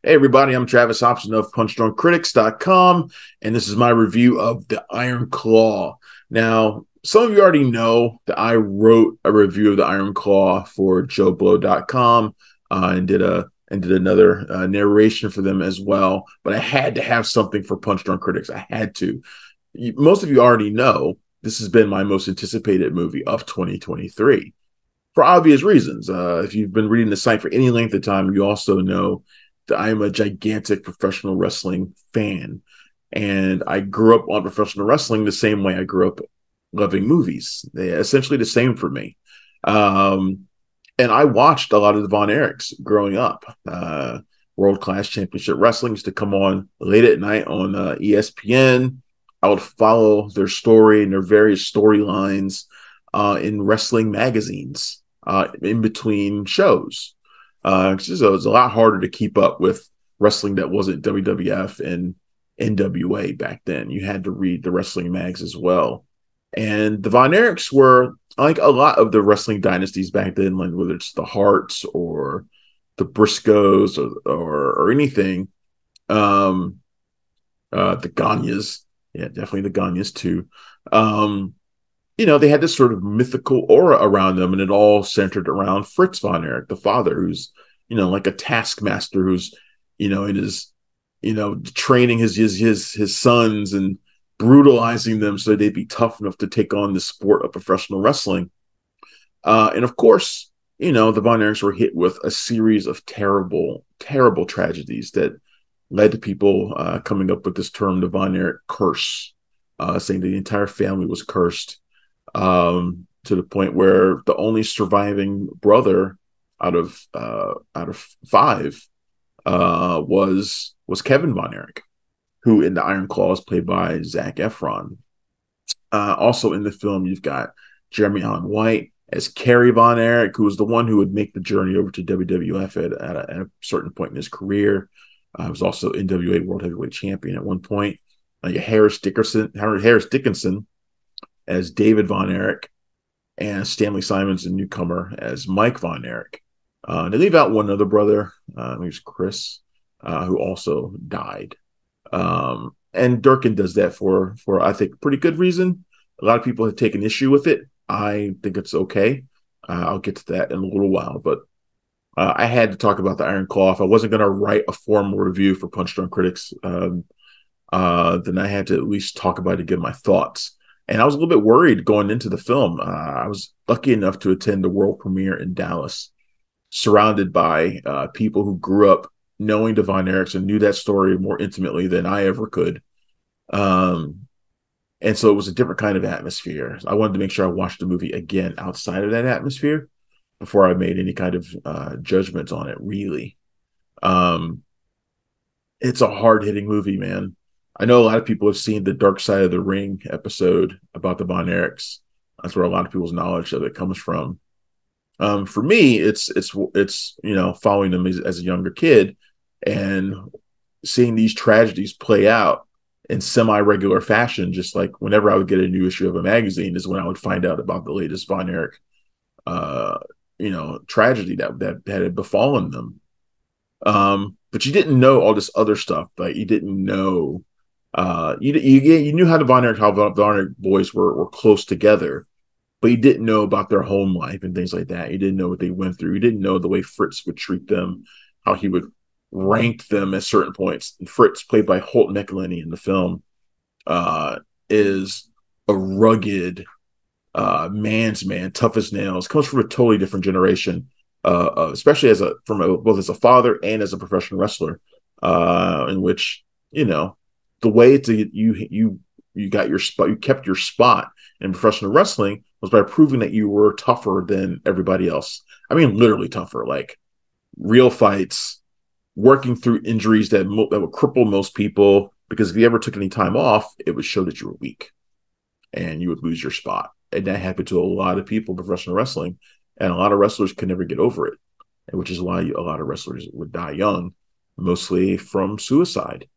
Hey everybody, I'm Travis Hopson of PunchdrunkCritics.com, and this is my review of The Iron Claw. Now, some of you already know that I wrote a review of The Iron Claw for JoeBlow.com and did another narration for them as well. But I had to have something for Punch Drunk Critics. I had to. Most of you already know this has been my most anticipated movie of 2023 for obvious reasons. If you've been reading the site for any length of time, you also know that I am a gigantic professional wrestling fan. And I grew up on professional wrestling the same way I grew up loving movies. They're essentially the same for me. And I watched a lot of the Von Erichs growing up. World Class Championship Wrestling used to come on late at night on ESPN. I would follow their story and their various storylines in wrestling magazines in between shows. So it's a lot harder to keep up with wrestling that wasn't WWF and NWA back then. You had to read the wrestling mags as well. And the Von Erichs were like a lot of the wrestling dynasties back then, like whether it's the Harts or the Briscoes or anything. The Ganyas. Yeah, definitely the Ganyas too. They had this sort of mythical aura around them, and it all centered around Fritz Von Erich, the father, who's, like a taskmaster who's, in his, training his sons and brutalizing them so they'd be tough enough to take on the sport of professional wrestling. And of course, the Von Erichs were hit with a series of terrible, terrible tragedies that led to people coming up with this term, the Von Erich curse, saying the entire family was cursed. To the point where the only surviving brother out of five was Kevin Von Erich, who in the Iron Claw is played by Zac Efron. Also in the film, you've got Jeremy Allen White as Kerry Von Erich, who was the one who would make the journey over to WWF at a certain point in his career. He was also NWA World Heavyweight Champion at one point. Harris Dickinson as David Von Erich, and Stanley Simon's a newcomer as Mike Von Erich. They leave out one other brother, who's Chris, who also died. And Durkin does that for I think pretty good reason. A lot of people have taken issue with it. I think it's okay. I'll get to that in a little while, but I had to talk about the Iron Claw. If I wasn't going to write a formal review for Punch Drunk Critics, then I had to at least talk about it to give my thoughts. And I was a little bit worried going into the film. I was lucky enough to attend the world premiere in Dallas, surrounded by people who grew up knowing the Von Erichs and knew that story more intimately than I ever could. And so it was a different kind of atmosphere. I wanted to make sure I watched the movie again outside of that atmosphere before I made any kind of judgments on it, really. It's a hard-hitting movie, man. I know a lot of people have seen the Dark Side of the Ring episode about the Von Erichs. That's where a lot of people's knowledge of it comes from. For me, it's following them as a younger kid and seeing these tragedies play out in semi-regular fashion. Just like whenever I would get a new issue of a magazine is when I would find out about the latest Von Erich, tragedy that had befallen them. But you didn't know all this other stuff. Like you didn't know. You knew how the Von Erich boys were close together, but you didn't know about their home life and things like that. You didn't know what they went through. You didn't know the way Fritz would treat them, how he would rank them at certain points. And Fritz, played by Holt McCallany in the film, is a rugged man's man, tough as nails. Comes from a totally different generation, especially both as a father and as a professional wrestler, in which the way you got your spot, you kept your spot in professional wrestling was by proving that you were tougher than everybody else. I mean, literally tougher, like real fights, working through injuries that would cripple most people. Because if you ever took any time off, it would show that you were weak, and you would lose your spot. And that happened to a lot of people in professional wrestling, and a lot of wrestlers could never get over it, which is why a lot of wrestlers would die young, mostly from suicide.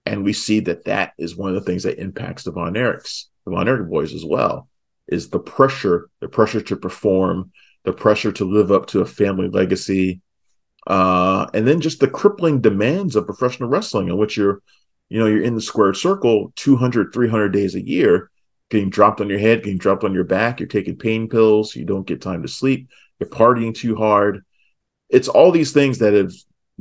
And we see that is one of the things that impacts the Von Erichs, the Von Erich boys as well, is the pressure to perform, the pressure to live up to a family legacy, And then just the crippling demands of professional wrestling, in which you're in the squared circle 200, 300 days a year, getting dropped on your head, getting dropped on your back. You're taking pain pills. You don't get time to sleep. You're partying too hard. It's all these things that have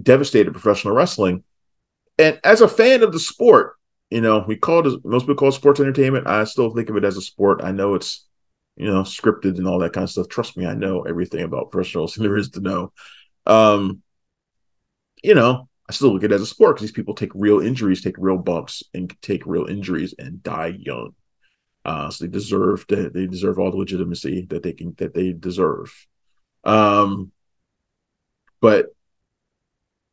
devastated professional wrestling. And as a fan of the sport, most people call it sports entertainment. I still think of it as a sport. I know it's, scripted and all that kind of stuff. Trust me, I know everything about professional wrestling there is to know. Um, I still look at it as a sport because these people take real injuries, take real bumps, and take real injuries and die young. So they deserve all the legitimacy that they deserve. But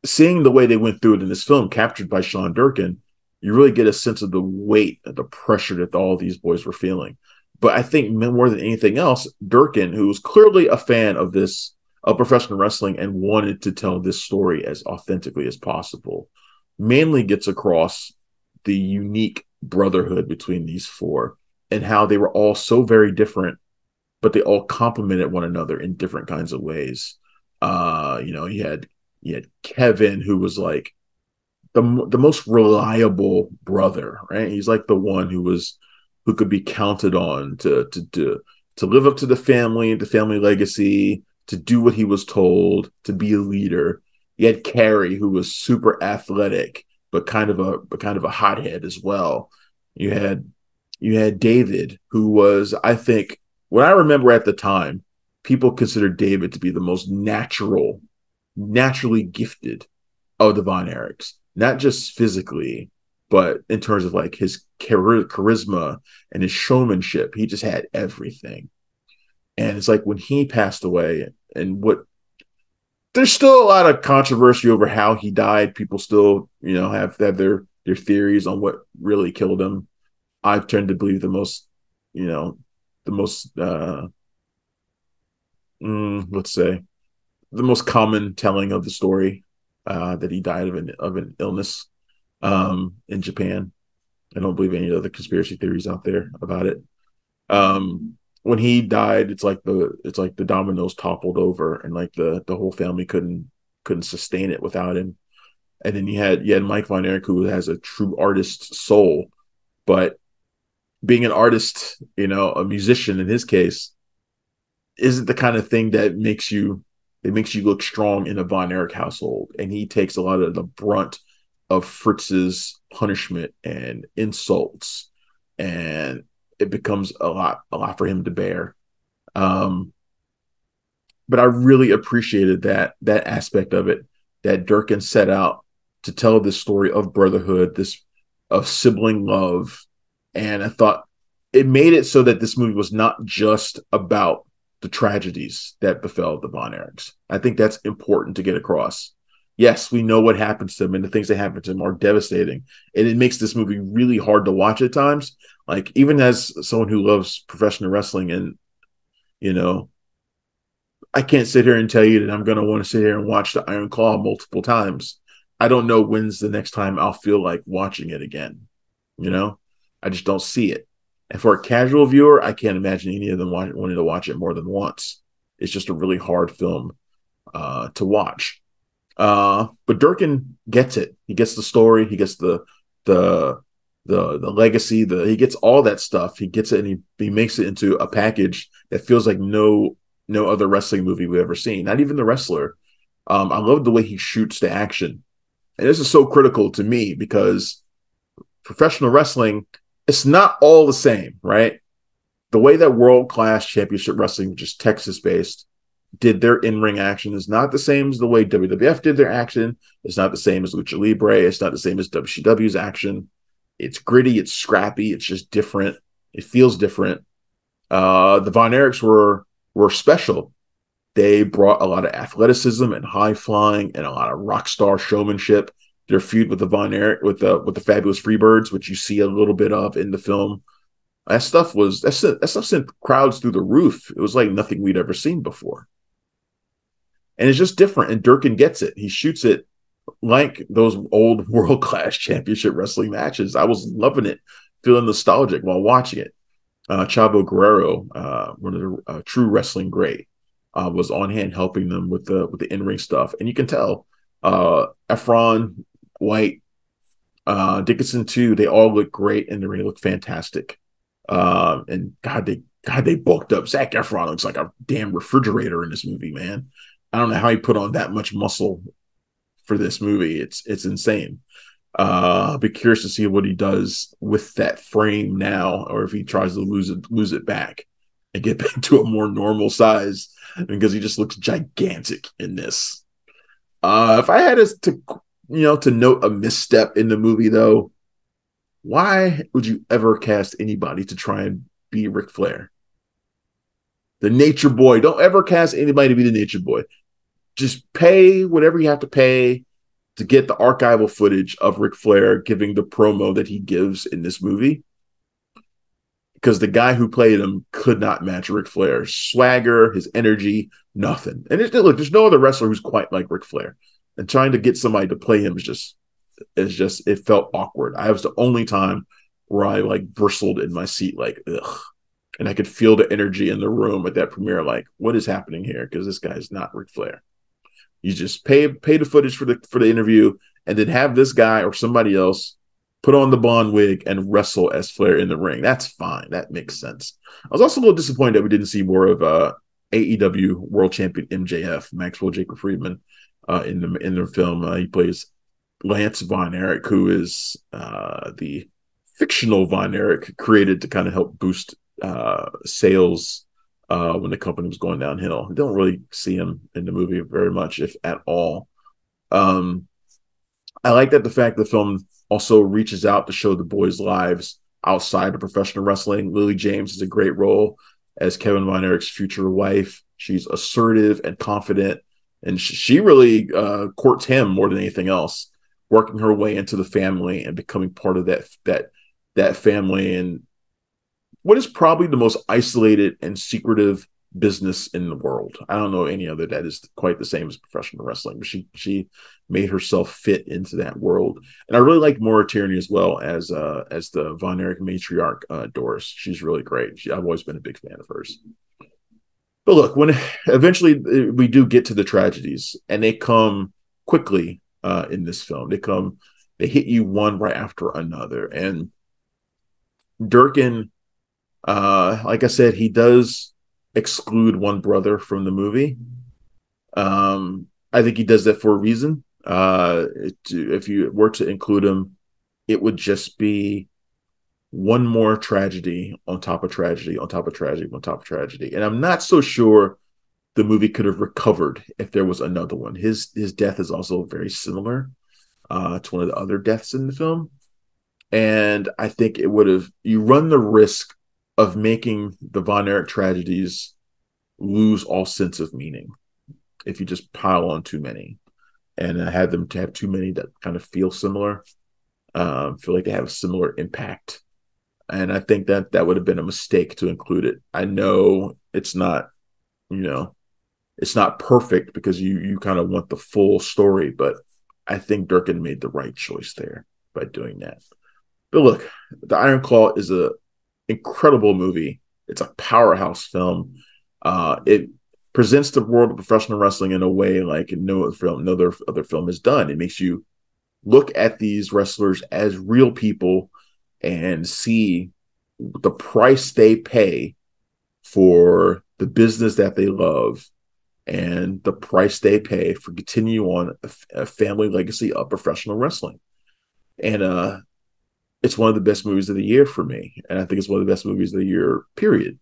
seeing the way they went through it in this film, captured by Sean Durkin, you really get a sense of the weight and the pressure that all these boys were feeling. But I think more than anything else, Durkin, who was clearly a fan of professional wrestling and wanted to tell this story as authentically as possible, mainly gets across the unique brotherhood between these four and how they were all so very different, but they all complemented one another in different kinds of ways. You had Kevin, who was like the most reliable brother, right? He's like the one who could be counted on to live up to the family legacy, to do what he was told, to be a leader. You had Kerry, who was super athletic, but kind of a hothead as well. You had David, who was, I think, what I remember at the time, people considered David to be the most naturally gifted of the Von Erichs, not just physically, but in terms of like his charisma and his showmanship. He just had everything. And it's like when he passed away, there's still a lot of controversy over how he died. People still, have their theories on what really killed him. I've turned to believe the most common telling of the story, that he died of an illness in Japan. I don't believe any other conspiracy theories out there about it. When he died, it's like the dominoes toppled over, and like the whole family couldn't sustain it without him. And then you had Mike Von Erich, who has a true artist's soul, but being an artist, a musician in his case, isn't the kind of thing that makes you look strong in a Von Erich household. And he takes a lot of the brunt of Fritz's punishment and insults, and it becomes a lot for him to bear. But I really appreciated that aspect of it, that Durkin set out to tell this story of brotherhood, of sibling love. And I thought it made it so that this movie was not just about the tragedies that befell the Von Erichs. I think that's important to get across. Yes, we know what happens to them, and the things that happen to them are devastating. And it makes this movie really hard to watch at times. Like, even as someone who loves professional wrestling, and, I can't sit here and tell you that I'm going to want to sit here and watch the Iron Claw multiple times. I don't know when's the next time I'll feel like watching it again. I just don't see it. And for a casual viewer, I can't imagine any of them wanting to watch it more than once. It's just a really hard film to watch. But Durkin gets it. He gets the story. He gets the legacy. He gets all that stuff. He gets it, and he makes it into a package that feels like no other wrestling movie we've ever seen. Not even The Wrestler. I love the way he shoots the action, and this is so critical to me because professional wrestling, it's not all the same, right? The way that World Class Championship Wrestling, which is Texas-based, did their in-ring action is not the same as the way WWF did their action. It's not the same as Lucha Libre. It's not the same as WCW's action. It's gritty. It's scrappy. It's just different. It feels different. The Von Erichs were special. They brought a lot of athleticism and high flying and a lot of rock star showmanship. Their feud with the Von Erich, with the Fabulous Freebirds, which you see a little bit of in the film, that stuff sent crowds through the roof. It was like nothing we'd ever seen before. And it's just different. And Durkin gets it. He shoots it like those old World Class Championship Wrestling matches. I was loving it, feeling nostalgic while watching it. Chavo Guerrero, one of the true wrestling great. was on hand helping them with the in-ring stuff. And you can tell Efron, White, Dickinson too, they all look great in the ring. They look fantastic. And they bulked up. Zac Efron looks like a damn refrigerator in this movie, man. I don't know how he put on that much muscle for this movie. It's insane. I'll be curious to see what he does with that frame now, or if he tries to lose it back and get back to a more normal size, because he just looks gigantic in this. If I had to note a misstep in the movie, though, why would you ever cast anybody to try and be Ric Flair? The Nature Boy. Don't ever cast anybody to be the Nature Boy. Just pay whatever you have to pay to get the archival footage of Ric Flair giving the promo that he gives in this movie. Because the guy who played him could not match Ric Flair's swagger, his energy, nothing. And look, there's no other wrestler who's quite like Ric Flair. And trying to get somebody to play him it felt awkward. I was the only time where I like bristled in my seat, like, ugh. And I could feel the energy in the room at that premiere, like, what is happening here? Because this guy's not Ric Flair. You just pay the footage for the interview, and then have this guy or somebody else put on the Bond wig and wrestle as Flair in the ring. That's fine. That makes sense. I was also a little disappointed that we didn't see more of AEW World Champion MJF, Maxwell Jacob Friedman, in the film. He plays Lance Von Erich, who is the fictional Von Erich created to kind of help boost sales when the company was going downhill. You don't really see him in the movie very much, if at all. I like that the fact the film also reaches out to show the boys' lives outside of professional wrestling. Lily James has a great role as Kevin Von Erich's future wife. She's assertive and confident, and she really courts him more than anything else, working her way into the family and becoming part of that family, and what is probably the most isolated and secretive business in the world. I don't know any other that is quite the same as professional wrestling, but she made herself fit into that world. And I really like Maura Tierney as well as the Von Erich matriarch, Doris. She's really great. I've always been a big fan of hers. But look, when eventually we do get to the tragedies, and they come quickly in this film. They hit you one right after another. And Durkin, like I said, he does exclude one brother from the movie. I think he does that for a reason. If you were to include him, it would just be one more tragedy on top of tragedy on top of tragedy on top of tragedy. And I'm not so sure the movie could have recovered if there was another one. His death is also very similar to one of the other deaths in the film. And I think you run the risk of making the Von Erich tragedies lose all sense of meaning if you just pile on too many, and have them to have too many that kind of feel similar, feel like they have a similar impact. And I think that would have been a mistake to include it. I know it's not, it's not perfect because you kind of want the full story, but I think Durkin made the right choice there by doing that. But look, The Iron Claw is an incredible movie. It's a powerhouse film. It presents the world of professional wrestling in a way like no other film has done. It makes you look at these wrestlers as real people and see the price they pay for the business that they love, and the price they pay for continue on a family legacy of professional wrestling. And it's one of the best movies of the year for me. And I think it's one of the best movies of the year, period.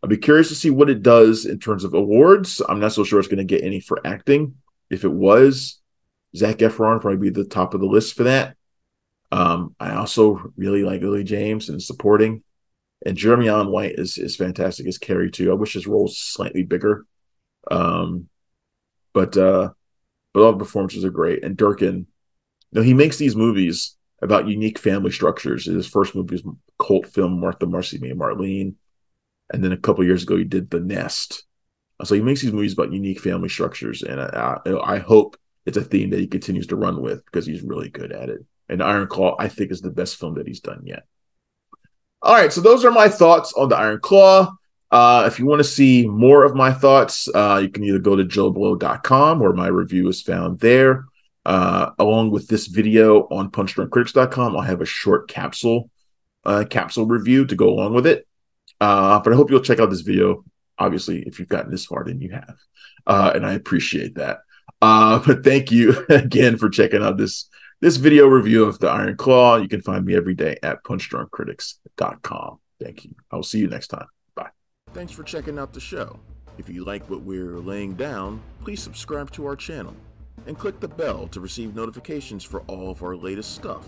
I'll be curious to see what it does in terms of awards. I'm not so sure it's going to get any for acting. If it was, Zac Efron would probably be the top of the list for that. I also really like Lily James and supporting. And Jeremy Allen White is fantastic as Kerry, too. I wish his role was slightly bigger. But all the performances are great. And Durkin, he makes these movies about unique family structures. His first movie was a cult film, Martha, Marcy, Me, and Marlene. And then a couple of years ago, he did The Nest. So he makes these movies about unique family structures. And I hope it's a theme that he continues to run with because he's really good at it. And Iron Claw, I think, is the best film that he's done yet. All right, so those are my thoughts on The Iron Claw. If you want to see more of my thoughts, you can either go to joeblow.com, where my review is found there. Along with this video on punchdrunkcritics.com, I'll have a short capsule review to go along with it. But I hope you'll check out this video. Obviously, if you've gotten this far, then you have. And I appreciate that. But thank you again for checking out this video review of the Iron Claw. You can find me every day at punchdrunkcritics.com. Thank you. I will see you next time. Bye. Thanks for checking out the show. If you like what we're laying down, please subscribe to our channel and click the bell to receive notifications for all of our latest stuff.